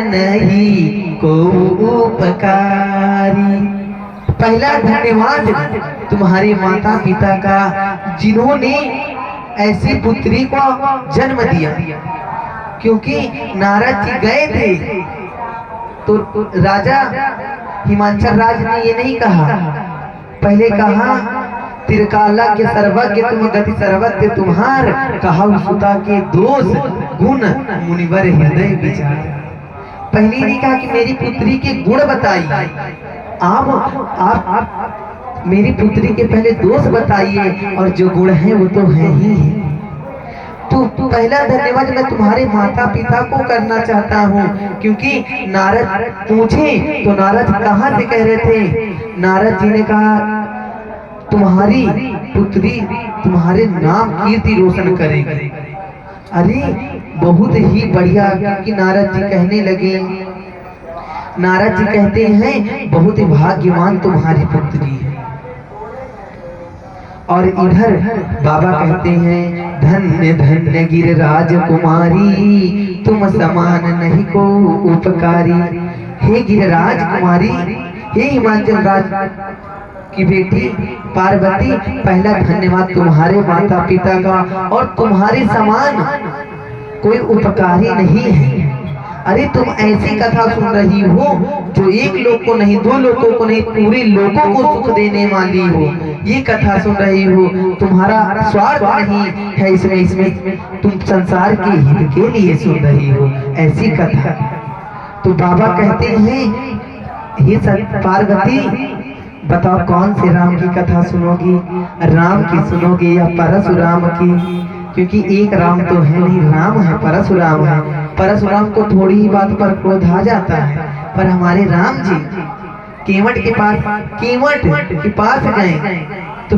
नहीं को उपकारी। पहला धन्यवाद तुम्हारे माता पिता का जिन्होंने ऐसी पुत्री को जन्म दिया, क्योंकि नारद जी गए थे तो राजा हिमांचल राज ने ये नहीं कहा, पहले कहा त्रिकाला के सर्वज्ञ तुम गति सर्वज्ञ तुम्हार, कहा सुता के दोष गुण मुनिवर हृदय विचार। पहले नहीं कहा कि मेरी पुत्री के गुण बताइए, आप मेरी पुत्री के पहले दोष बताइए, और जो गुण है वो तो है ही है। तो पहला धन्यवाद मैं तुम्हारे माता पिता को करना चाहता हूँ, क्योंकि नारद पूछे तो नारद कहाँ से कह रहे थे, नारद जी ने कहा तुम्हारी पुत्री तुम्हारे नाम कीर्ति रोशन करेगी। अरे बहुत ही बढ़िया, क्योंकि नारद जी कहने लगे, नारद जी कहते हैं बहुत ही भाग्यवान तुम्हारी पुत्री है। और इधर बाबा कहते हैं धन्य धन्य गिरिराज कुमारी, तुम समान नहीं को उपकारी। हे गिरिराज कुमारी, हे हिमाचल राज की बेटी पार्वती, पहला धन्यवाद तुम्हारे माता पिता का, और तुम्हारे समान कोई उपकारी नहीं है। अरे तुम ऐसी कथा सुन रही हो जो एक लोग को नहीं, दो लोगों को नहीं, पूरे लोगों को सुख देने वाली हो, ये कथा सुन रही हो। तुम्हारा स्वार्थ नहीं है इसमें तुम संसार के हित के लिए सुन रही हो ऐसी कथा। तो बाबा कहते हैं हे पार्वती बताओ कौन से राम की कथा सुनोगी, राम की सुनोगी या परशुराम की? क्योंकि एक राम तो है नहीं, राम है, परशुराम है। परशुराम को थोड़ी ही बात पर क्रोध आ जाता है, पर हमारे राम जी केवट के पास गए तो